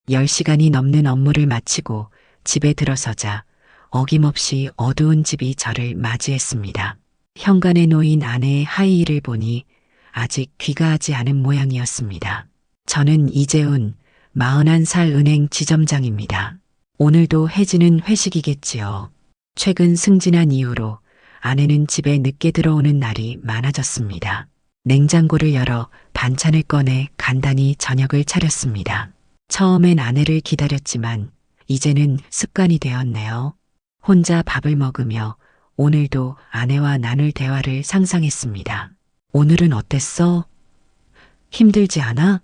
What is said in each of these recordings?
10시간이 넘는 업무를 마치고 집에 들어서자 어김없이 어두운 집이 저를 맞이했습니다. 현관에 놓인 아내의 하이힐을 보니 아직 귀가하지 않은 모양이었습니다. 저는 이재훈, 41살 은행 지점장입니다. 오늘도 혜진은 회식이겠지요. 최근 승진한 이후로 아내는 집에 늦게 들어오는 날이 많아졌습니다. 냉장고를 열어 반찬을 꺼내 간단히 저녁을 차렸습니다. 처음엔 아내를 기다렸지만 이제는 습관이 되었네요. 혼자 밥을 먹으며 오늘도 아내와 나눌 대화를 상상했습니다. 오늘은 어땠어? 힘들지 않아?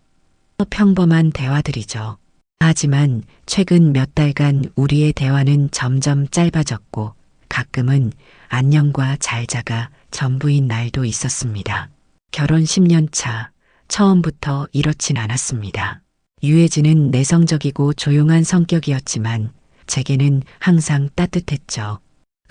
평범한 대화들이죠. 하지만 최근 몇 달간 우리의 대화는 점점 짧아졌고 가끔은 안녕과 잘 자가 전부인 날도 있었습니다. 결혼 10년 차, 처음부터 이렇진 않았습니다. 유해진은 내성적이고 조용한 성격이었지만 제게는 항상 따뜻했죠.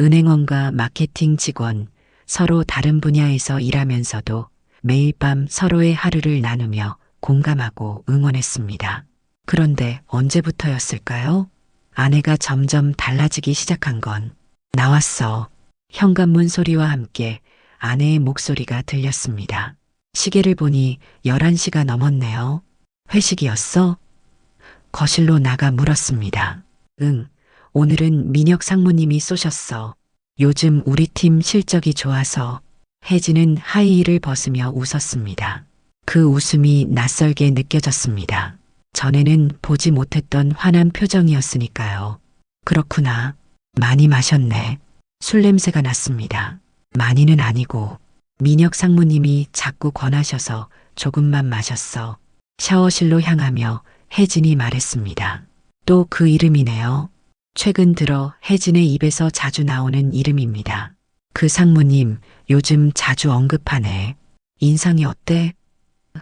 은행원과 마케팅 직원, 서로 다른 분야에서 일하면서도 매일 밤 서로의 하루를 나누며 공감하고 응원했습니다. 그런데 언제부터였을까요? 아내가 점점 달라지기 시작한 건 나왔어. 현관문 소리와 함께 아내의 목소리가 들렸습니다. 시계를 보니 11시가 넘었네요. 회식이었어? 거실로 나가 물었습니다. 응, 오늘은 민혁 상무님이 쏘셨어. 요즘 우리 팀 실적이 좋아서. 혜진은 하이힐을 벗으며 웃었습니다. 그 웃음이 낯설게 느껴졌습니다. 전에는 보지 못했던 환한 표정이었으니까요. 그렇구나. 많이 마셨네. 술 냄새가 났습니다. 많이는 아니고 민혁 상무님이 자꾸 권하셔서 조금만 마셨어. 샤워실로 향하며 혜진이 말했습니다. 또 그 이름이네요. 최근 들어 혜진의 입에서 자주 나오는 이름입니다. 그 상무님 요즘 자주 언급하네. 인상이 어때?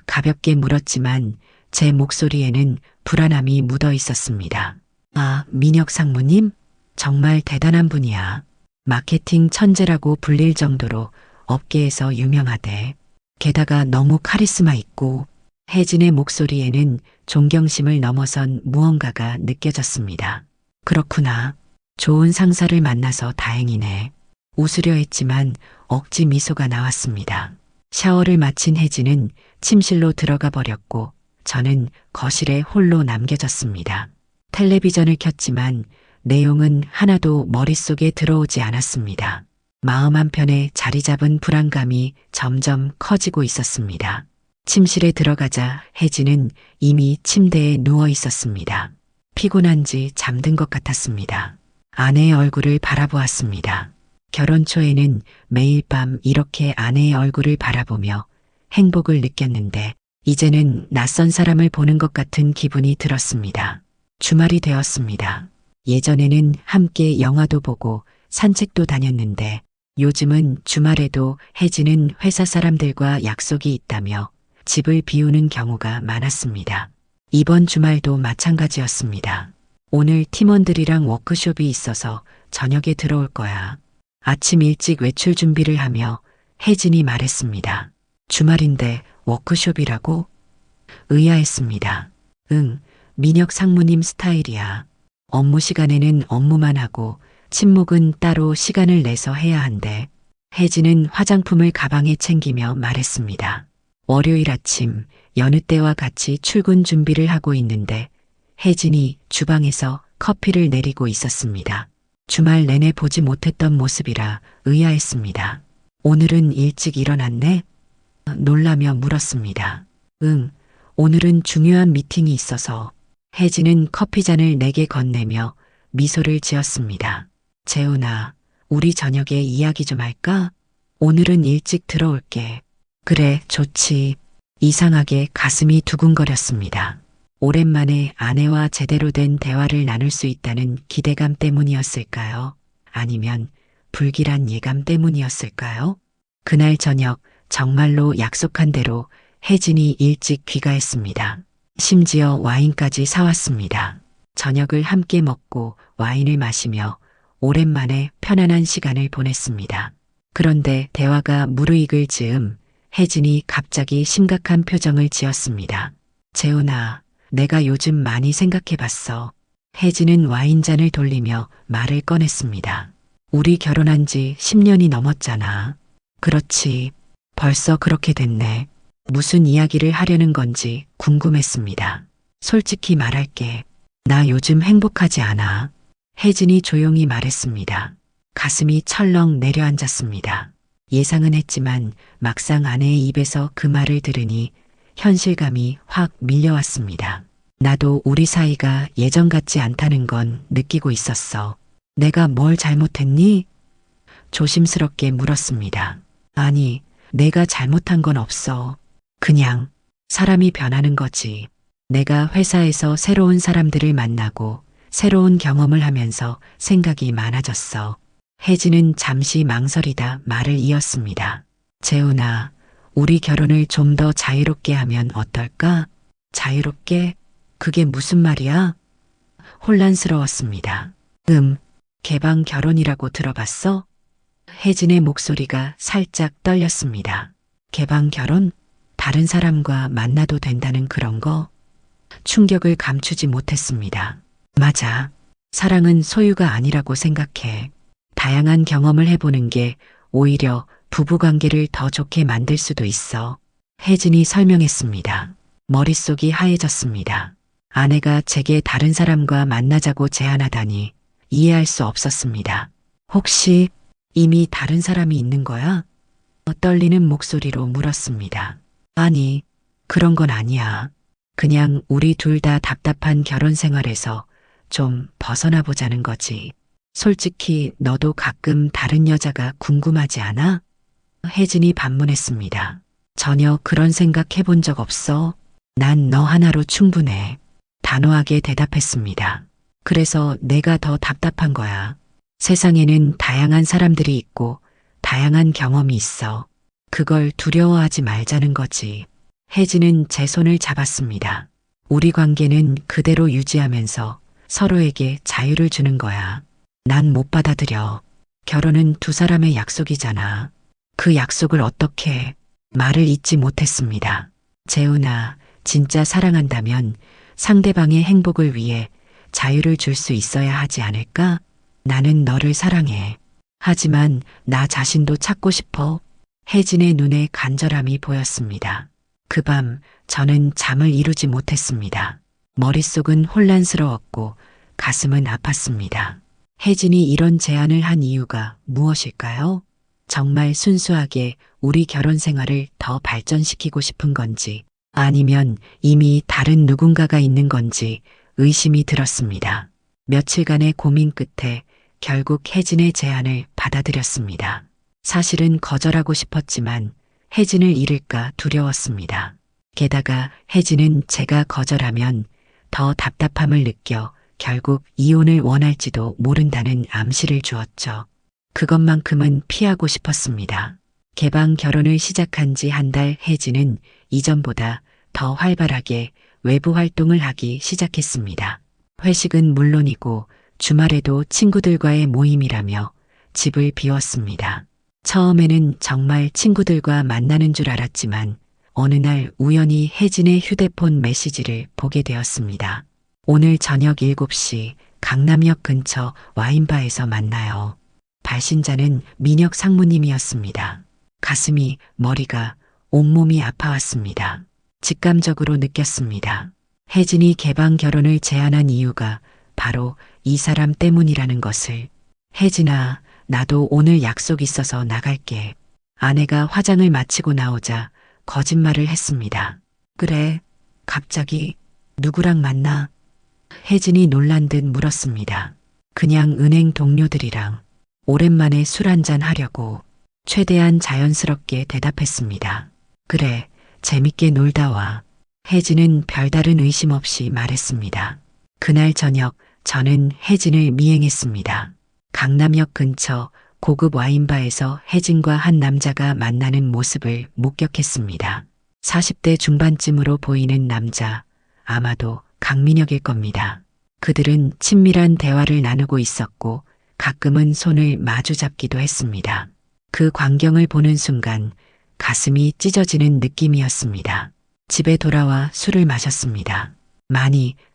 가볍게 물었지만 제 목소리에는 불안함이 묻어 있었습니다. 아, 민혁 상무님? 정말 대단한 분이야. 마케팅 천재라고 불릴 정도로 업계에서 유명하대. 게다가 너무 카리스마 있고. 혜진의 목소리에는 존경심을 넘어선 무언가가 느껴졌습니다. 그렇구나. 좋은 상사를 만나서 다행이네. 웃으려 했지만 억지 미소가 나왔습니다. 샤워를 마친 혜진은 침실로 들어가 버렸고 저는 거실에 홀로 남겨졌습니다. 텔레비전을 켰지만 내용은 하나도 머릿속에 들어오지 않았습니다. 마음 한편에 자리 잡은 불안감이 점점 커지고 있었습니다. 침실에 들어가자 혜진은 이미 침대에 누워 있었습니다. 피곤한지 잠든 것 같았습니다. 아내의 얼굴을 바라보았습니다. 결혼 초에는 매일 밤 이렇게 아내의 얼굴을 바라보며 행복을 느꼈는데 이제는 낯선 사람을 보는 것 같은 기분이 들었습니다. 주말이 되었습니다. 예전에는 함께 영화도 보고 산책도 다녔는데 요즘은 주말에도 혜진은 회사 사람들과 약속이 있다며 집을 비우는 경우가 많았습니다. 이번 주말도 마찬가지였습니다. 오늘 팀원들이랑 워크숍이 있어서 저녁에 들어올 거야. 아침 일찍 외출 준비를 하며 혜진이 말했습니다. 주말인데 워크숍이라고? 의아했습니다. 응, 민혁 상무님 스타일이야. 업무 시간에는 업무만 하고 친목은 따로 시간을 내서 해야 한대. 혜진은 화장품을 가방에 챙기며 말했습니다. 월요일 아침 여느 때와 같이 출근 준비를 하고 있는데 혜진이 주방에서 커피를 내리고 있었습니다. 주말 내내 보지 못했던 모습이라 의아했습니다. 오늘은 일찍 일어났네? 놀라며 물었습니다. 응, 오늘은 중요한 미팅이 있어서. 혜진은 커피잔을 내게 건네며 미소를 지었습니다. 재훈아, 우리 저녁에 이야기 좀 할까? 오늘은 일찍 들어올게. 그래, 좋지. 이상하게 가슴이 두근거렸습니다. 오랜만에 아내와 제대로 된 대화를 나눌 수 있다는 기대감 때문이었을까요? 아니면 불길한 예감 때문이었을까요? 그날 저녁 정말로 약속한 대로 혜진이 일찍 귀가했습니다. 심지어 와인까지 사왔습니다. 저녁을 함께 먹고 와인을 마시며 오랜만에 편안한 시간을 보냈습니다. 그런데 대화가 무르익을 즈음 혜진이 갑자기 심각한 표정을 지었습니다. 재훈아, 내가 요즘 많이 생각해 봤어. 혜진은 와인잔을 돌리며 말을 꺼냈습니다. 우리 결혼한 지 10년이 넘었잖아. 그렇지. 벌써 그렇게 됐네. 무슨 이야기를 하려는 건지 궁금했습니다. 솔직히 말할게. 나 요즘 행복하지 않아. 혜진이 조용히 말했습니다. 가슴이 철렁 내려앉았습니다. 예상은 했지만 막상 아내의 입에서 그 말을 들으니 현실감이 확 밀려왔습니다. 나도 우리 사이가 예전 같지 않다는 건 느끼고 있었어. 내가 뭘 잘못했니? 조심스럽게 물었습니다. 아니, 내가 잘못한 건 없어. 그냥 사람이 변하는 거지. 내가 회사에서 새로운 사람들을 만나고 새로운 경험을 하면서 생각이 많아졌어. 혜진은 잠시 망설이다 말을 이었습니다. 재훈아, 우리 결혼을 좀 더 자유롭게 하면 어떨까? 자유롭게? 그게 무슨 말이야? 혼란스러웠습니다. 개방 결혼이라고 들어봤어? 혜진의 목소리가 살짝 떨렸습니다. 개방 결혼? 다른 사람과 만나도 된다는 그런 거? 충격을 감추지 못했습니다. 맞아. 사랑은 소유가 아니라고 생각해. 다양한 경험을 해보는 게 오히려 부부관계를 더 좋게 만들 수도 있어. 혜진이 설명했습니다. 머릿속이 하얘졌습니다. 아내가 제게 다른 사람과 만나자고 제안하다니 이해할 수 없었습니다. 혹시 이미 다른 사람이 있는 거야? 떨리는 목소리로 물었습니다. 아니, 그런 건 아니야. 그냥 우리 둘 다 답답한 결혼 생활에서 좀 벗어나 보자는 거지. 솔직히 너도 가끔 다른 여자가 궁금하지 않아? 혜진이 반문했습니다. 전혀 그런 생각 해본 적 없어. 난 너 하나로 충분해. 단호하게 대답했습니다. 그래서 내가 더 답답한 거야. 세상에는 다양한 사람들이 있고 다양한 경험이 있어. 그걸 두려워하지 말자는 거지. 혜진은 제 손을 잡았습니다. 우리 관계는 그대로 유지하면서 서로에게 자유를 주는 거야. 난 못 받아들여. 결혼은 두 사람의 약속이잖아. 그 약속을 어떻게 해? 말을 잇지 못했습니다. 재훈아, 진짜 사랑한다면 상대방의 행복을 위해 자유를 줄 수 있어야 하지 않을까? 나는 너를 사랑해. 하지만 나 자신도 찾고 싶어. 혜진의 눈에 간절함이 보였습니다. 그 밤 저는 잠을 이루지 못했습니다. 머릿속은 혼란스러웠고 가슴은 아팠습니다. 혜진이 이런 제안을 한 이유가 무엇일까요? 정말 순수하게 우리 결혼 생활을 더 발전시키고 싶은 건지 아니면 이미 다른 누군가가 있는 건지 의심이 들었습니다. 며칠간의 고민 끝에 결국 혜진의 제안을 받아들였습니다. 사실은 거절하고 싶었지만 혜진을 잃을까 두려웠습니다. 게다가 혜진은 제가 거절하면 더 답답함을 느껴 결국 이혼을 원할지도 모른다는 암시를 주었죠. 그것만큼은 피하고 싶었습니다. 개방 결혼을 시작한 지 한 달 혜진은 이전보다 더 활발하게 외부 활동을 하기 시작했습니다. 회식은 물론이고 주말에도 친구들과의 모임이라며 집을 비웠습니다. 처음에는 정말 친구들과 만나는 줄 알았지만 어느 날 우연히 혜진의 휴대폰 메시지를 보게 되었습니다. 오늘 저녁 7시 강남역 근처 와인바에서 만나요. 발신자는 민혁 상무님이었습니다. 가슴이, 머리가, 온몸이 아파왔습니다. 직감적으로 느꼈습니다. 혜진이 개방 결혼을 제안한 이유가 바로 이 사람 때문이라는 것을. 혜진아, 나도 오늘 약속 있어서 나갈게. 아내가 화장을 마치고 나오자 거짓말을 했습니다. 그래, 갑자기 누구랑 만나? 혜진이 놀란 듯 물었습니다. 그냥 은행 동료들이랑 오랜만에 술 한잔 하려고. 최대한 자연스럽게 대답했습니다. 그래, 재밌게 놀다 와. 혜진은 별다른 의심 없이 말했습니다. 그날 저녁 저는 혜진을 미행했습니다. 강남역 근처 고급 와인바에서 혜진과 한 남자가 만나는 모습을 목격했습니다. 40대 중반쯤으로 보이는 남자, 아마도 강민혁일 겁니다. 그들은 친밀한 대화를 나누고 있었고 가끔은 손을 마주 잡기도 했습니다. 그 광경을 보는 순간 가슴이 찢어지는 느낌이었습니다. 집에 돌아와 술을 마셨습니다.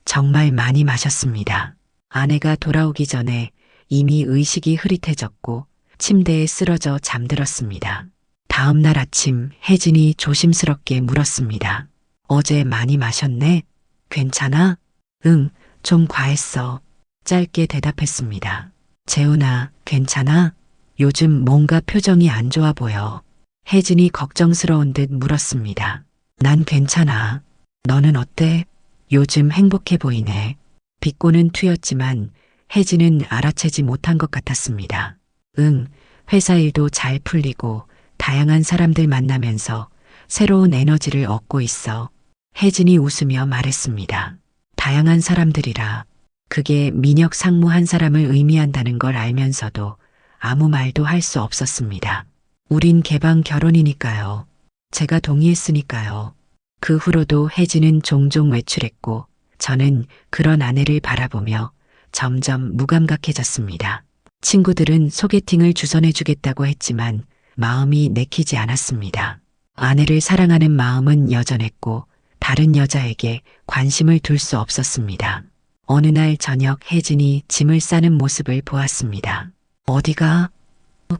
정말 많이 마셨습니다. 아내가 돌아오기 전에 이미 의식이 흐릿해졌고 침대에 쓰러져 잠들었습니다. 다음 날 아침 혜진이 조심스럽게 물었습니다. 어제 많이 마셨네? 괜찮아? 응, 좀 과했어. 짧게 대답했습니다. 재훈아, 괜찮아? 요즘 뭔가 표정이 안 좋아 보여. 혜진이 걱정스러운 듯 물었습니다. 난 괜찮아. 너는 어때? 요즘 행복해 보이네. 비꼬는 투였지만 혜진은 알아채지 못한 것 같았습니다. 응, 회사 일도 잘 풀리고 다양한 사람들 만나면서 새로운 에너지를 얻고 있어. 혜진이 웃으며 말했습니다. 다양한 사람들이라. 그게 민혁 상무 한 사람을 의미한다는 걸 알면서도 아무 말도 할 수 없었습니다. 우린 개방 결혼이니까요. 제가 동의했으니까요. 그 후로도 혜진은 종종 외출했고 저는 그런 아내를 바라보며 점점 무감각해졌습니다. 친구들은 소개팅을 주선해주겠다고 했지만 마음이 내키지 않았습니다. 아내를 사랑하는 마음은 여전했고 다른 여자에게 관심을 둘 수 없었습니다. 어느 날 저녁 혜진이 짐을 싸는 모습을 보았습니다. 어디가?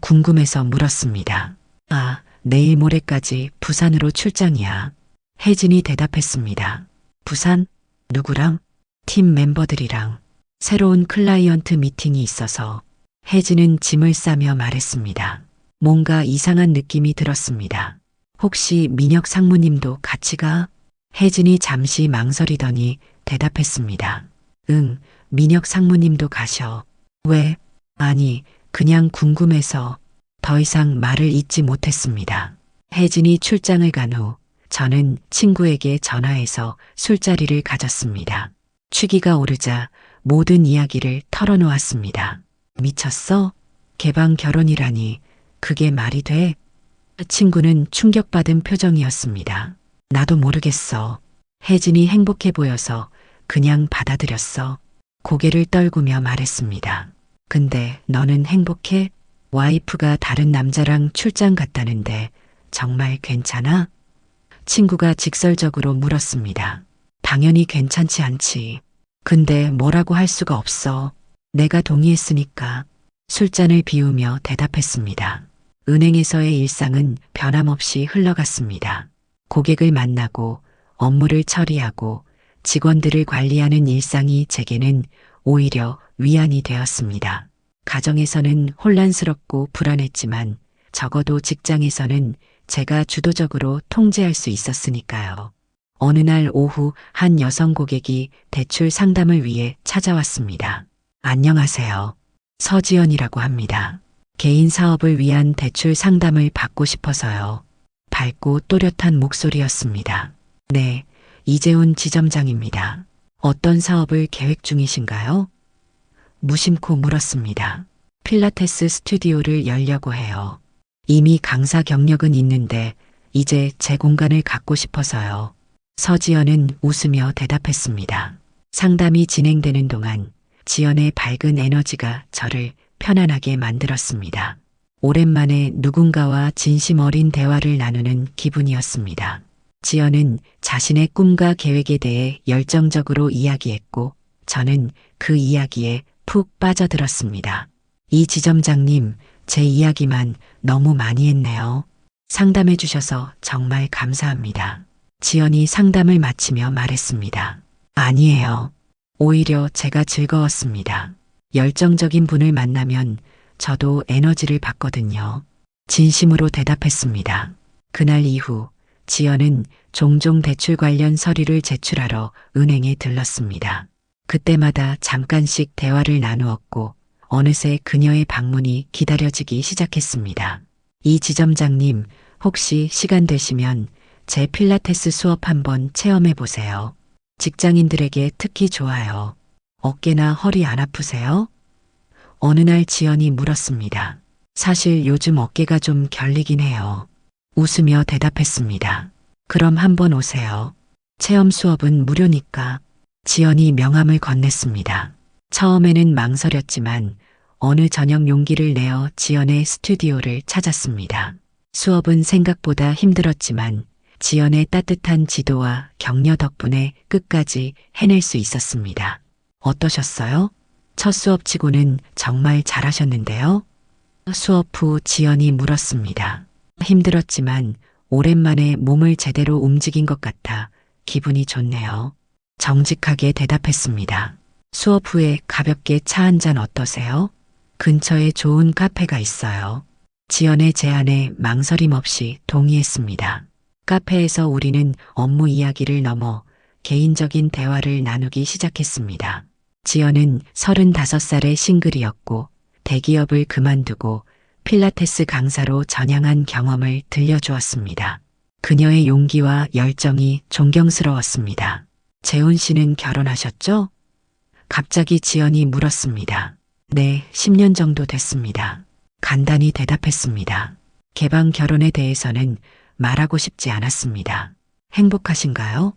궁금해서 물었습니다. 아, 내일 모레까지 부산으로 출장이야. 혜진이 대답했습니다. 부산? 누구랑? 팀 멤버들이랑. 새로운 클라이언트 미팅이 있어서. 혜진은 짐을 싸며 말했습니다. 뭔가 이상한 느낌이 들었습니다. 혹시 민혁 상무님도 같이 가? 혜진이 잠시 망설이더니 대답했습니다. 응, 민혁 상무님도 가셔. 왜? 아니, 그냥 궁금해서. 더 이상 말을 잇지 못했습니다. 혜진이 출장을 간 후 저는 친구에게 전화해서 술자리를 가졌습니다. 취기가 오르자 모든 이야기를 털어놓았습니다. 미쳤어? 개방 결혼이라니 그게 말이 돼? 친구는 충격받은 표정이었습니다. 나도 모르겠어. 혜진이 행복해 보여서 그냥 받아들였어. 고개를 떨구며 말했습니다. 근데 너는 행복해? 와이프가 다른 남자랑 출장 갔다는데 정말 괜찮아? 친구가 직설적으로 물었습니다. 당연히 괜찮지 않지. 근데 뭐라고 할 수가 없어. 내가 동의했으니까. 술잔을 비우며 대답했습니다. 은행에서의 일상은 변함없이 흘러갔습니다. 고객을 만나고 업무를 처리하고 직원들을 관리하는 일상이 제게는 오히려 위안이 되었습니다. 가정에서는 혼란스럽고 불안했지만 적어도 직장에서는 제가 주도적으로 통제할 수 있었으니까요. 어느 날 오후 한 여성 고객이 대출 상담을 위해 찾아왔습니다. 안녕하세요. 서지연이라고 합니다. 개인 사업을 위한 대출 상담을 받고 싶어서요. 밝고 또렷한 목소리였습니다. 네, 이재훈 지점장입니다. 어떤 사업을 계획 중이신가요? 무심코 물었습니다. 필라테스 스튜디오를 열려고 해요. 이미 강사 경력은 있는데 이제 제 공간을 갖고 싶어서요. 서지연은 웃으며 대답했습니다. 상담이 진행되는 동안 지연의 밝은 에너지가 저를 편안하게 만들었습니다. 오랜만에 누군가와 진심 어린 대화를 나누는 기분이었습니다. 지연은 자신의 꿈과 계획에 대해 열정적으로 이야기했고 저는 그 이야기에 푹 빠져들었습니다. 이 지점장님, 제 이야기만 너무 많이 했네요. 상담해 주셔서 정말 감사합니다. 지연이 상담을 마치며 말했습니다. 아니에요. 오히려 제가 즐거웠습니다. 열정적인 분을 만나면 저도 에너지를 받거든요. 진심으로 대답했습니다. 그날 이후 지연은 종종 대출 관련 서류를 제출하러 은행에 들렀습니다. 그때마다 잠깐씩 대화를 나누었고 어느새 그녀의 방문이 기다려지기 시작했습니다. 이 지점장님, 혹시 시간 되시면 제 필라테스 수업 한번 체험해 보세요. 직장인들에게 특히 좋아요. 어깨나 허리 안 아프세요? 어느 날 지연이 물었습니다. 사실 요즘 어깨가 좀 결리긴 해요. 웃으며 대답했습니다. 그럼 한번 오세요. 체험 수업은 무료니까. 지연이 명함을 건넸습니다. 처음에는 망설였지만 어느 저녁 용기를 내어 지연의 스튜디오를 찾았습니다. 수업은 생각보다 힘들었지만 지연의 따뜻한 지도와 격려 덕분에 끝까지 해낼 수 있었습니다. 어떠셨어요? 첫 수업치고는 정말 잘하셨는데요? 수업 후 지연이 물었습니다. 힘들었지만 오랜만에 몸을 제대로 움직인 것 같아 기분이 좋네요. 정직하게 대답했습니다. 수업 후에 가볍게 차 한 잔 어떠세요? 근처에 좋은 카페가 있어요. 지연의 제안에 망설임 없이 동의했습니다. 카페에서 우리는 업무 이야기를 넘어 개인적인 대화를 나누기 시작했습니다. 지연은 35살의 싱글이었고 대기업을 그만두고 필라테스 강사로 전향한 경험을 들려주었습니다. 그녀의 용기와 열정이 존경스러웠습니다. 재훈 씨는 결혼하셨죠? 갑자기 지연이 물었습니다. 네, 10년 정도 됐습니다. 간단히 대답했습니다. 개방 결혼에 대해서는 말하고 싶지 않았습니다. 행복하신가요?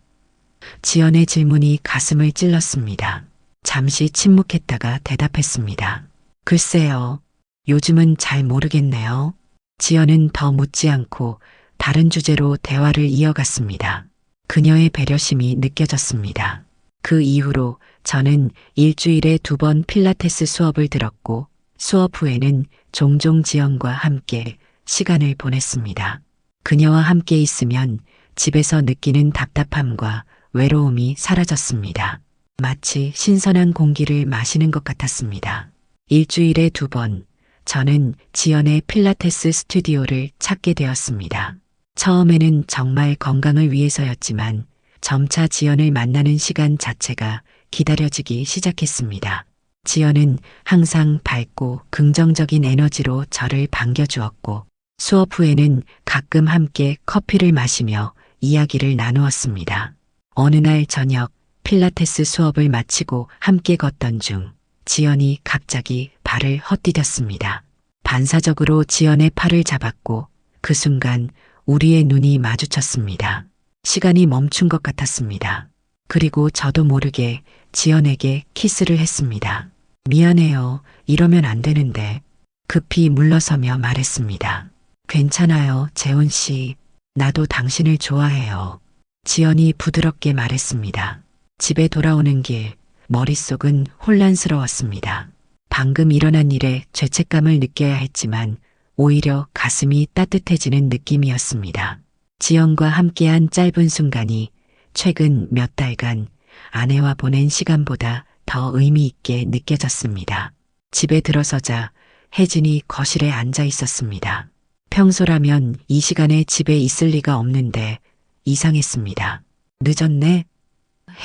지연의 질문이 가슴을 찔렀습니다. 잠시 침묵했다가 대답했습니다. 글쎄요. 요즘은 잘 모르겠네요. 지연은 더 묻지 않고 다른 주제로 대화를 이어갔습니다. 그녀의 배려심이 느껴졌습니다. 그 이후로 저는 일주일에 2번 필라테스 수업을 들었고 수업 후에는 종종 지연과 함께 시간을 보냈습니다. 그녀와 함께 있으면 집에서 느끼는 답답함과 외로움이 사라졌습니다. 마치 신선한 공기를 마시는 것 같았습니다. 일주일에 2번, 저는 지연의 필라테스 스튜디오를 찾게 되었습니다. 처음에는 정말 건강을 위해서였지만 점차 지연을 만나는 시간 자체가 기다려지기 시작했습니다. 지연은 항상 밝고 긍정적인 에너지로 저를 반겨주었고 수업 후에는 가끔 함께 커피를 마시며 이야기를 나누었습니다. 어느 날 저녁 필라테스 수업을 마치고 함께 걷던 중 지연이 갑자기 발을 헛디뎠습니다. 반사적으로 지연의 팔을 잡았고 그 순간 우리의 눈이 마주쳤습니다. 시간이 멈춘 것 같았습니다. 그리고 저도 모르게 지연에게 키스를 했습니다. 미안해요. 이러면 안 되는데. 급히 물러서며 말했습니다. 괜찮아요, 재훈 씨. 나도 당신을 좋아해요. 지연이 부드럽게 말했습니다. 집에 돌아오는 길, 머릿속은 혼란스러웠습니다. 방금 일어난 일에 죄책감을 느껴야 했지만 오히려 가슴이 따뜻해지는 느낌이었습니다. 지연과 함께한 짧은 순간이 최근 몇 달간 아내와 보낸 시간보다 더 의미 있게 느껴졌습니다. 집에 들어서자 혜진이 거실에 앉아 있었습니다. 평소라면 이 시간에 집에 있을 리가 없는데 이상했습니다. 늦었네?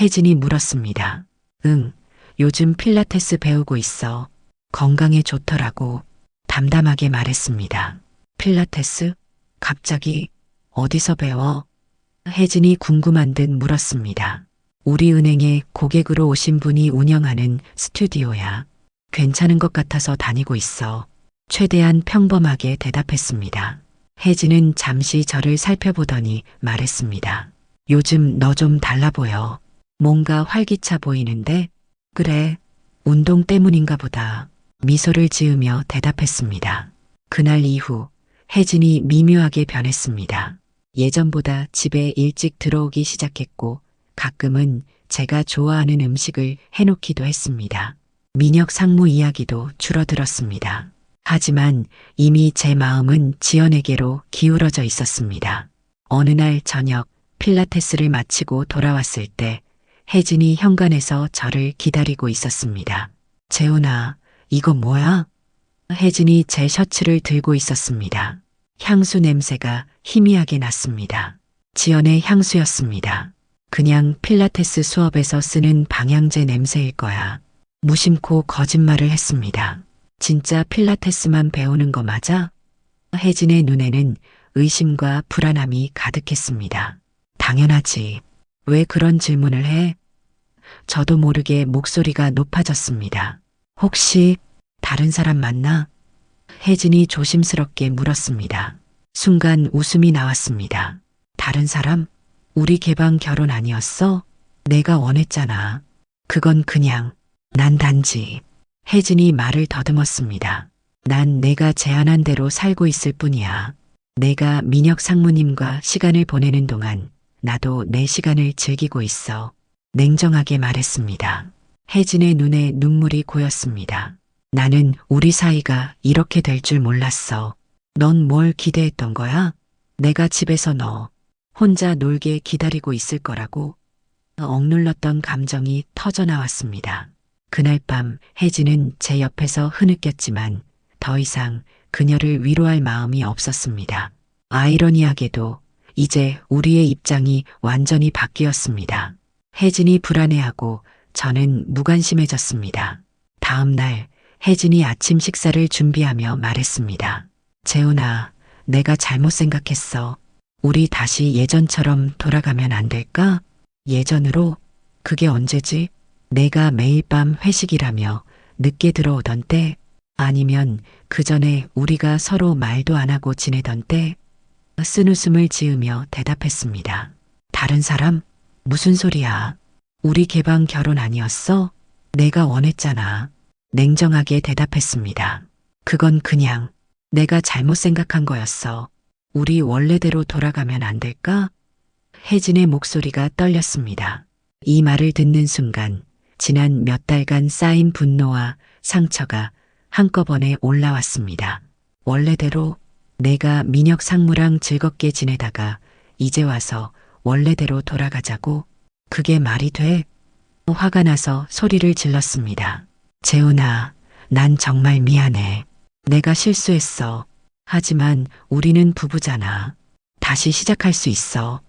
혜진이 물었습니다. 응, 요즘 필라테스 배우고 있어. 건강에 좋더라고. 담담하게 말했습니다. 필라테스? 갑자기 어디서 배워? 혜진이 궁금한 듯 물었습니다. 우리 은행에 고객으로 오신 분이 운영하는 스튜디오야. 괜찮은 것 같아서 다니고 있어. 최대한 평범하게 대답했습니다. 혜진은 잠시 저를 살펴보더니 말했습니다. 요즘 너 좀 달라 보여. 뭔가 활기차 보이는데? 그래, 운동 때문인가 보다. 미소를 지으며 대답했습니다. 그날 이후 혜진이 미묘하게 변했습니다. 예전보다 집에 일찍 들어오기 시작했고 가끔은 제가 좋아하는 음식을 해놓기도 했습니다. 민혁 상무 이야기도 줄어들었습니다. 하지만 이미 제 마음은 지연에게로 기울어져 있었습니다. 어느 날 저녁 필라테스를 마치고 돌아왔을 때 혜진이 현관에서 저를 기다리고 있었습니다. 재훈아, 이거 뭐야? 혜진이 제 셔츠를 들고 있었습니다. 향수 냄새가 희미하게 났습니다. 지연의 향수였습니다. 그냥 필라테스 수업에서 쓰는 방향제 냄새일 거야. 무심코 거짓말을 했습니다. 진짜 필라테스만 배우는 거 맞아? 혜진의 눈에는 의심과 불안함이 가득했습니다. 당연하지. 왜 그런 질문을 해? 저도 모르게 목소리가 높아졌습니다. 혹시 다른 사람 만나? 혜진이 조심스럽게 물었습니다. 순간 웃음이 나왔습니다. 다른 사람? 우리 개방 결혼 아니었어? 내가 원했잖아. 그건 그냥, 난 단지. 혜진이 말을 더듬었습니다. 난 내가 제안한 대로 살고 있을 뿐이야. 내가 민혁 상무님과 시간을 보내는 동안 나도 내 시간을 즐기고 있어. 냉정하게 말했습니다. 혜진의 눈에 눈물이 고였습니다. 나는 우리 사이가 이렇게 될 줄 몰랐어. 넌 뭘 기대했던 거야? 내가 집에서 너 혼자 놀게 기다리고 있을 거라고. 억눌렀던 감정이 터져 나왔습니다. 그날 밤 혜진은 제 옆에서 흐느꼈지만 더 이상 그녀를 위로할 마음이 없었습니다. 아이러니하게도 이제 우리의 입장이 완전히 바뀌었습니다. 혜진이 불안해하고 저는 무관심해졌습니다. 다음 날 혜진이 아침 식사를 준비하며 말했습니다. 재훈아, 내가 잘못 생각했어. 우리 다시 예전처럼 돌아가면 안 될까? 예전으로? 그게 언제지? 내가 매일 밤 회식이라며 늦게 들어오던 때? 아니면 그 전에 우리가 서로 말도 안 하고 지내던 때? 쓴웃음을 지으며 대답했습니다. 다른 사람? 무슨 소리야? 우리 개방 결혼 아니었어? 내가 원했잖아. 냉정하게 대답했습니다. 그건 그냥 내가 잘못 생각한 거였어. 우리 원래대로 돌아가면 안 될까? 혜진의 목소리가 떨렸습니다. 이 말을 듣는 순간 지난 몇 달간 쌓인 분노와 상처가 한꺼번에 올라왔습니다. 원래대로 내가 민혁 상무랑 즐겁게 지내다가 이제 와서 원래대로 돌아가자고? 그게 말이 돼? 화가 나서 소리를 질렀습니다. 재훈아, 난 정말 미안해. 내가 실수했어. 하지만 우리는 부부잖아. 다시 시작할 수 있어.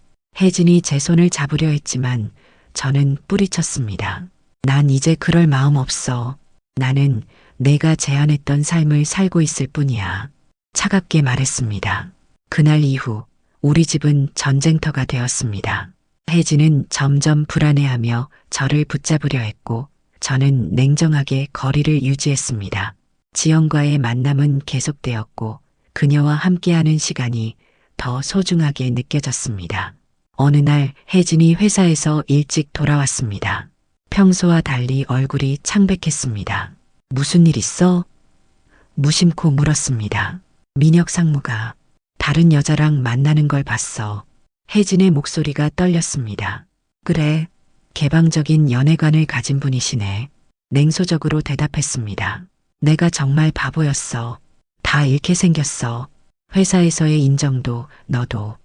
혜진이 제 손을 잡으려 했지만 저는 뿌리쳤습니다. 난 이제 그럴 마음 없어. 나는 내가 제안했던 삶을 살고 있을 뿐이야. 차갑게 말했습니다. 그날 이후 우리 집은 전쟁터가 되었습니다. 혜진은 점점 불안해하며 저를 붙잡으려 했고 저는 냉정하게 거리를 유지했습니다. 지연과의 만남은 계속되었고 그녀와 함께하는 시간이 더 소중하게 느껴졌습니다. 어느 날 혜진이 회사에서 일찍 돌아왔습니다. 평소와 달리 얼굴이 창백했습니다. 무슨 일 있어? 무심코 물었습니다. 민혁 상무가 다른 여자랑 만나는 걸 봤어. 혜진의 목소리가 떨렸습니다. 그래, 개방적인 연애관을 가진 분이시네. 냉소적으로 대답했습니다. 내가 정말 바보였어. 다 잃게 생겼어. 회사에서의 인정도 너도.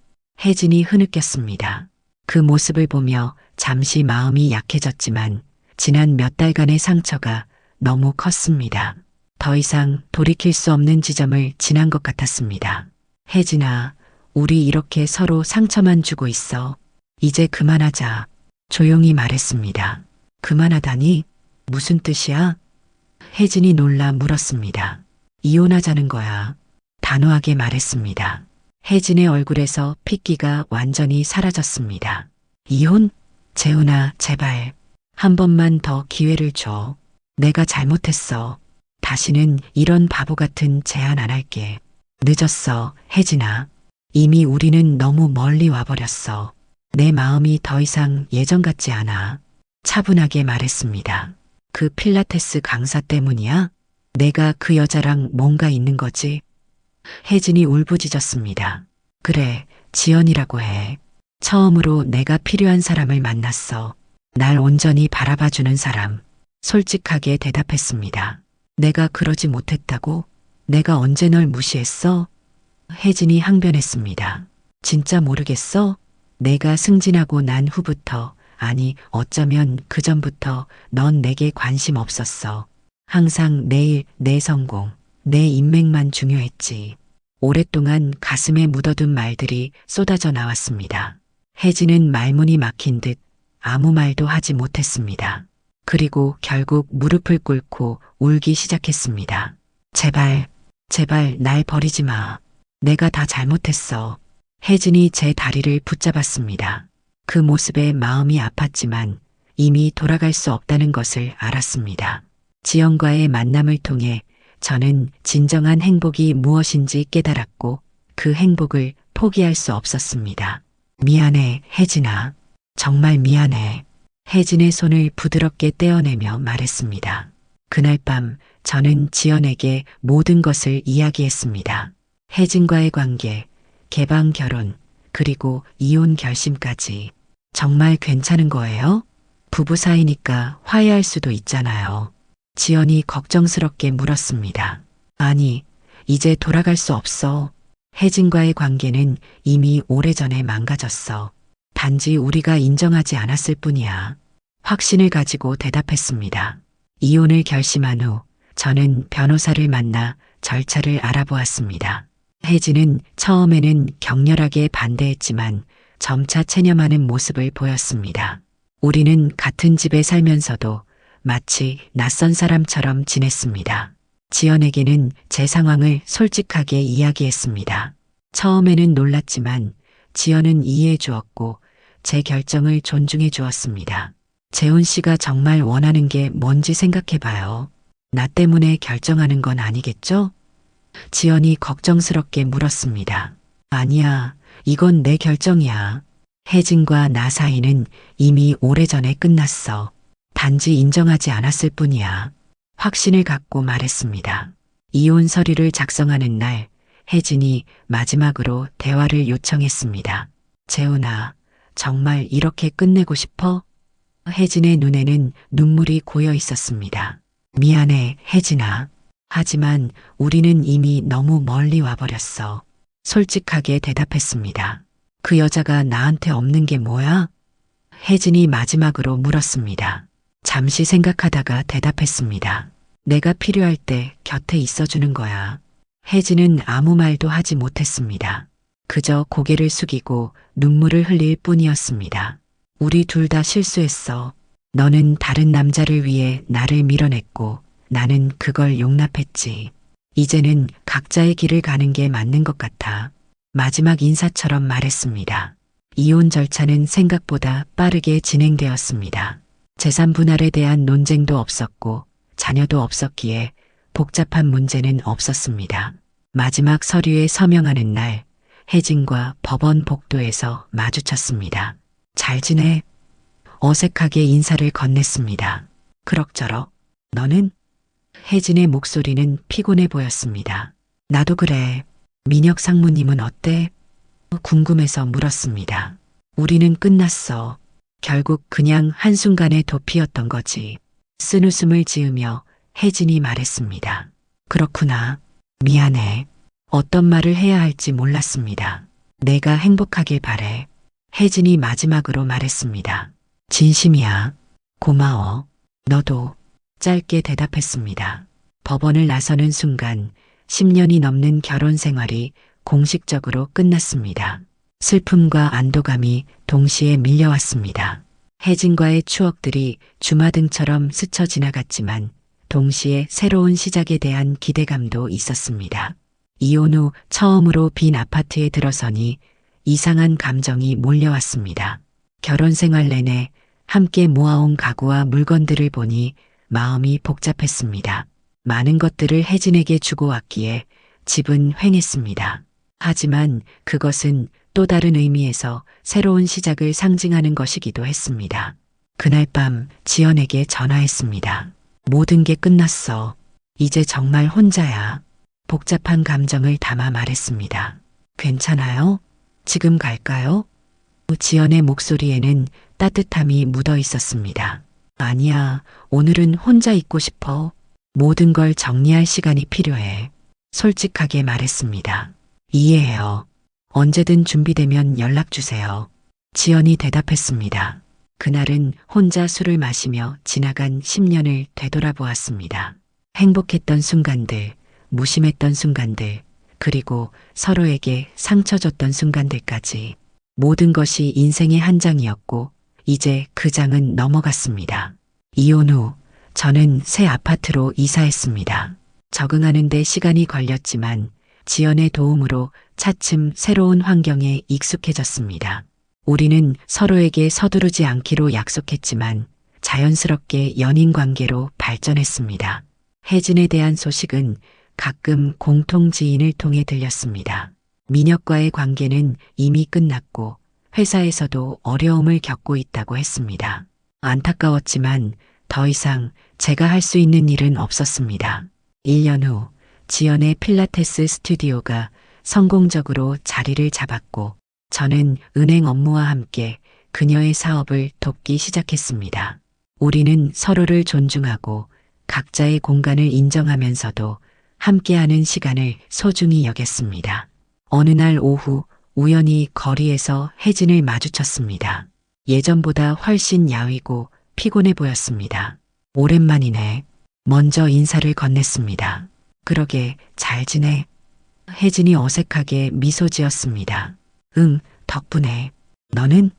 혜진이 흐느꼈습니다. 그 모습을 보며 잠시 마음이 약해졌지만 지난 몇 달간의 상처가 너무 컸습니다. 더 이상 돌이킬 수 없는 지점을 지난 것 같았습니다. 혜진아, 우리 이렇게 서로 상처만 주고 있어. 이제 그만하자. 조용히 말했습니다. 그만하다니? 무슨 뜻이야? 혜진이 놀라 물었습니다. 이혼하자는 거야. 단호하게 말했습니다. 혜진의 얼굴에서 핏기가 완전히 사라졌습니다. 이혼? 재훈아, 제발. 한 번만 더 기회를 줘. 내가 잘못했어. 다시는 이런 바보 같은 제안 안 할게. 늦었어, 혜진아. 이미 우리는 너무 멀리 와버렸어. 내 마음이 더 이상 예전 같지 않아. 차분하게 말했습니다. 그 필라테스 강사 때문이야? 내가 그 여자랑 뭔가 있는 거지? 혜진이 울부짖었습니다. 그래, 지연이라고 해. 처음으로 내가 필요한 사람을 만났어. 날 온전히 바라봐주는 사람. 솔직하게 대답했습니다. 내가 그러지 못했다고? 내가 언제 널 무시했어? 혜진이 항변했습니다. 진짜 모르겠어? 내가 승진하고 난 후부터, 아니 어쩌면 그 전부터 넌 내게 관심 없었어. 항상 내 일, 내 성공, 내 인맥만 중요했지. 오랫동안 가슴에 묻어둔 말들이 쏟아져 나왔습니다. 혜진은 말문이 막힌 듯 아무 말도 하지 못했습니다. 그리고 결국 무릎을 꿇고 울기 시작했습니다. 제발, 제발 날 버리지 마. 내가 다 잘못했어. 혜진이 제 다리를 붙잡았습니다. 그 모습에 마음이 아팠지만 이미 돌아갈 수 없다는 것을 알았습니다. 지연과의 만남을 통해 저는 진정한 행복이 무엇인지 깨달았고 그 행복을 포기할 수 없었습니다. 미안해, 혜진아. 정말 미안해. 혜진의 손을 부드럽게 떼어내며 말했습니다. 그날 밤 저는 지연에게 모든 것을 이야기했습니다. 혜진과의 관계, 개방 결혼, 그리고 이혼 결심까지. 정말 괜찮은 거예요? 부부 사이니까 화해할 수도 있잖아요. 지연이 걱정스럽게 물었습니다. 아니, 이제 돌아갈 수 없어. 혜진과의 관계는 이미 오래전에 망가졌어. 단지 우리가 인정하지 않았을 뿐이야. 확신을 가지고 대답했습니다. 이혼을 결심한 후 저는 변호사를 만나 절차를 알아보았습니다. 혜진은 처음에는 격렬하게 반대했지만 점차 체념하는 모습을 보였습니다. 우리는 같은 집에 살면서도 마치 낯선 사람처럼 지냈습니다. 지연에게는 제 상황을 솔직하게 이야기했습니다. 처음에는 놀랐지만 지연은 이해해 주었고 제 결정을 존중해 주었습니다. 재훈 씨가 정말 원하는 게 뭔지 생각해 봐요. 나 때문에 결정하는 건 아니겠죠? 지연이 걱정스럽게 물었습니다. 아니야, 이건 내 결정이야. 혜진과 나 사이는 이미 오래전에 끝났어. 단지 인정하지 않았을 뿐이야. 확신을 갖고 말했습니다. 이혼 서류를 작성하는 날, 혜진이 마지막으로 대화를 요청했습니다. 재훈아, 정말 이렇게 끝내고 싶어? 혜진의 눈에는 눈물이 고여 있었습니다. 미안해, 혜진아. 하지만 우리는 이미 너무 멀리 와버렸어. 솔직하게 대답했습니다. 그 여자가 나한테 없는 게 뭐야? 혜진이 마지막으로 물었습니다. 잠시 생각하다가 대답했습니다. 내가 필요할 때 곁에 있어주는 거야. 혜진은 아무 말도 하지 못했습니다. 그저 고개를 숙이고 눈물을 흘릴 뿐이었습니다. 우리 둘 다 실수했어. 너는 다른 남자를 위해 나를 밀어냈고 나는 그걸 용납했지. 이제는 각자의 길을 가는 게 맞는 것 같아. 마지막 인사처럼 말했습니다. 이혼 절차는 생각보다 빠르게 진행되었습니다. 재산 분할에 대한 논쟁도 없었고 자녀도 없었기에 복잡한 문제는 없었습니다. 마지막 서류에 서명하는 날, 혜진과 법원 복도에서 마주쳤습니다. 잘 지내? 어색하게 인사를 건넸습니다. 그럭저럭. 너는? 혜진의 목소리는 피곤해 보였습니다. 나도 그래. 민혁 상무님은 어때? 궁금해서 물었습니다. 우리는 끝났어. 결국 그냥 한순간의 도피였던 거지. 쓴웃음을 지으며 혜진이 말했습니다. 그렇구나. 미안해. 어떤 말을 해야 할지 몰랐습니다. 내가 행복하길 바래. 혜진이 마지막으로 말했습니다. 진심이야. 고마워. 너도. 짧게 대답했습니다. 법원을 나서는 순간 10년이 넘는 결혼 생활이 공식적으로 끝났습니다. 슬픔과 안도감이 동시에 밀려왔습니다. 혜진과의 추억들이 주마등처럼 스쳐 지나갔지만 동시에 새로운 시작에 대한 기대감도 있었습니다. 이혼 후 처음으로 빈 아파트에 들어서니 이상한 감정이 몰려왔습니다. 결혼 생활 내내 함께 모아온 가구와 물건들을 보니 마음이 복잡했습니다. 많은 것들을 혜진에게 주고 왔기에 집은 휑했습니다. 하지만 그것은 또 다른 의미에서 새로운 시작을 상징하는 것이기도 했습니다. 그날 밤 지연에게 전화했습니다. 모든 게 끝났어. 이제 정말 혼자야. 복잡한 감정을 담아 말했습니다. 괜찮아요? 지금 갈까요? 지연의 목소리에는 따뜻함이 묻어 있었습니다. 아니야, 오늘은 혼자 있고 싶어. 모든 걸 정리할 시간이 필요해. 솔직하게 말했습니다. 이해해요. 언제든 준비되면 연락 주세요. 지연이 대답했습니다. 그날은 혼자 술을 마시며 지나간 10년을 되돌아보았습니다. 행복했던 순간들, 무심했던 순간들, 그리고 서로에게 상처 줬던 순간들까지 모든 것이 인생의 한 장이었고 이제 그 장은 넘어갔습니다. 이혼 후 저는 새 아파트로 이사했습니다. 적응하는 데 시간이 걸렸지만 지연의 도움으로 차츰 새로운 환경에 익숙해졌습니다. 우리는 서로에게 서두르지 않기로 약속했지만 자연스럽게 연인 관계로 발전했습니다. 혜진에 대한 소식은 가끔 공통 지인을 통해 들렸습니다. 민혁과의 관계는 이미 끝났고 회사에서도 어려움을 겪고 있다고 했습니다. 안타까웠지만 더 이상 제가 할 수 있는 일은 없었습니다. 1년 후 지연의 필라테스 스튜디오가 성공적으로 자리를 잡았고 저는 은행 업무와 함께 그녀의 사업을 돕기 시작했습니다. 우리는 서로를 존중하고 각자의 공간을 인정하면서도 함께하는 시간을 소중히 여겼습니다. 어느 날 오후 우연히 거리에서 혜진을 마주쳤습니다. 예전보다 훨씬 야위고 피곤해 보였습니다. 오랜만이네. 먼저 인사를 건넸습니다. 그러게 잘 지내? 혜진이 어색하게 미소 지었습니다. 응, 덕분에. 너는?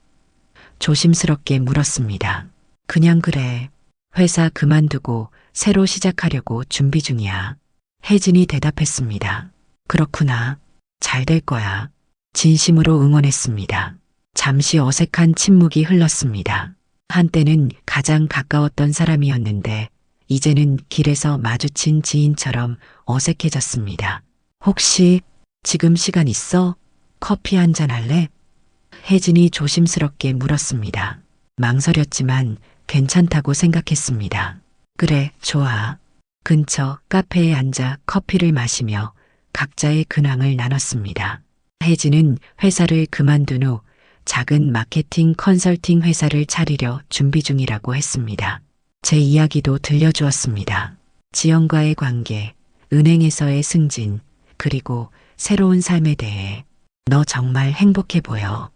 조심스럽게 물었습니다. 그냥 그래. 회사 그만두고 새로 시작하려고 준비 중이야. 혜진이 대답했습니다. 그렇구나. 잘 될 거야. 진심으로 응원했습니다. 잠시 어색한 침묵이 흘렀습니다. 한때는 가장 가까웠던 사람이었는데 이제는 길에서 마주친 지인처럼 어색해졌습니다. 혹시 지금 시간 있어? 커피 한잔 할래? 혜진이 조심스럽게 물었습니다. 망설였지만 괜찮다고 생각했습니다. 그래, 좋아. 근처 카페에 앉아 커피를 마시며 각자의 근황을 나눴습니다. 혜진은 회사를 그만둔 후 작은 마케팅 컨설팅 회사를 차리려 준비 중이라고 했습니다. 제 이야기도 들려주었습니다. 지연과의 관계, 은행에서의 승진, 그리고 새로운 삶에 대해. 너 정말 행복해 보여.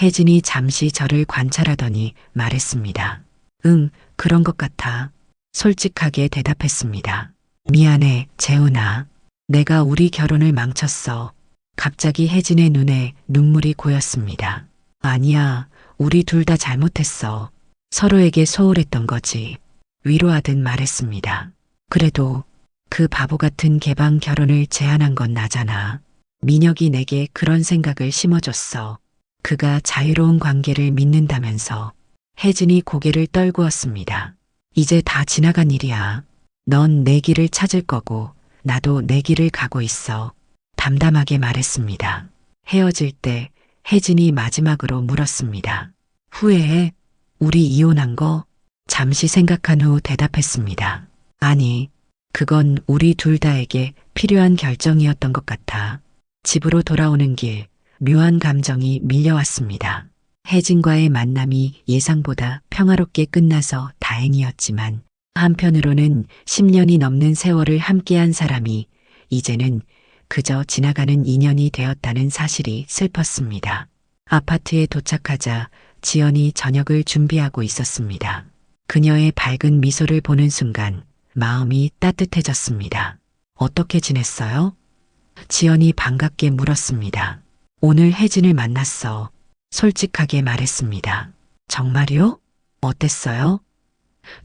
혜진이 잠시 저를 관찰하더니 말했습니다. 응, 그런 것 같아. 솔직하게 대답했습니다. 미안해, 재훈아. 내가 우리 결혼을 망쳤어. 갑자기 혜진의 눈에 눈물이 고였습니다. 아니야, 우리 둘 다 잘못했어. 서로에게 소홀했던 거지. 위로하듯 말했습니다. 그래도 그 바보 같은 개방 결혼을 제안한 건 나잖아. 민혁이 내게 그런 생각을 심어줬어. 그가 자유로운 관계를 믿는다면서. 혜진이 고개를 떨구었습니다. 이제 다 지나간 일이야. 넌 내 길을 찾을 거고 나도 내 길을 가고 있어. 담담하게 말했습니다. 헤어질 때 혜진이 마지막으로 물었습니다. 후회해? 우리 이혼한 거? 잠시 생각한 후 대답했습니다. 아니, 그건 우리 둘 다에게 필요한 결정이었던 것 같아. 집으로 돌아오는 길, 묘한 감정이 밀려왔습니다. 혜진과의 만남이 예상보다 평화롭게 끝나서 다행이었지만 한편으로는 10년이 넘는 세월을 함께한 사람이 이제는 그저 지나가는 인연이 되었다는 사실이 슬펐습니다. 아파트에 도착하자 지연이 저녁을 준비하고 있었습니다. 그녀의 밝은 미소를 보는 순간 마음이 따뜻해졌습니다. 어떻게 지냈어요? 지연이 반갑게 물었습니다. 오늘 혜진을 만났어. 솔직하게 말했습니다. 정말요? 어땠어요?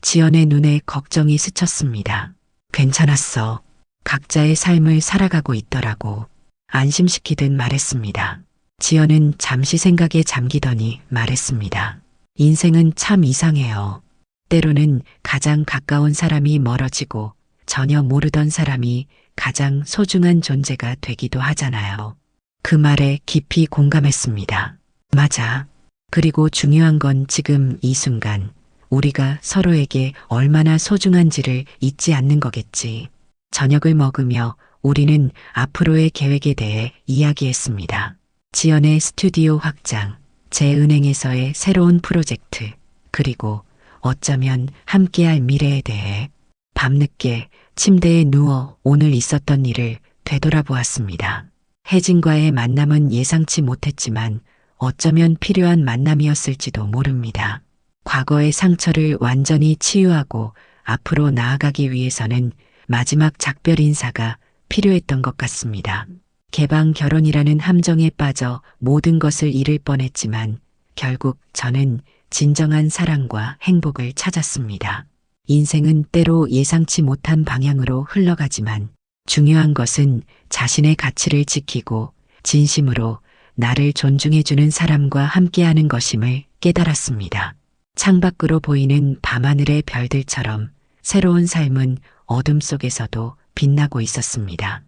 지연의 눈에 걱정이 스쳤습니다. 괜찮았어. 각자의 삶을 살아가고 있더라고. 안심시키듯 말했습니다. 지연은 잠시 생각에 잠기더니 말했습니다. 인생은 참 이상해요. 때로는 가장 가까운 사람이 멀어지고 전혀 모르던 사람이 가장 소중한 존재가 되기도 하잖아요. 그 말에 깊이 공감했습니다. 맞아. 그리고 중요한 건 지금 이 순간 우리가 서로에게 얼마나 소중한지를 잊지 않는 거겠지. 저녁을 먹으며 우리는 앞으로의 계획에 대해 이야기했습니다. 지연의 스튜디오 확장, 제 은행에서의 새로운 프로젝트, 그리고 어쩌면 함께할 미래에 대해. 밤늦게 침대에 누워 오늘 있었던 일을 되돌아보았습니다. 혜진과의 만남은 예상치 못했지만 어쩌면 필요한 만남이었을지도 모릅니다. 과거의 상처를 완전히 치유하고 앞으로 나아가기 위해서는 마지막 작별 인사가 필요했던 것 같습니다. 개방 결혼이라는 함정에 빠져 모든 것을 잃을 뻔했지만 결국 저는 진정한 사랑과 행복을 찾았습니다. 인생은 때로 예상치 못한 방향으로 흘러가지만 중요한 것은 자신의 가치를 지키고 진심으로 나를 존중해주는 사람과 함께하는 것임을 깨달았습니다. 창밖으로 보이는 밤하늘의 별들처럼 새로운 삶은 어둠 속에서도 빛나고 있었습니다.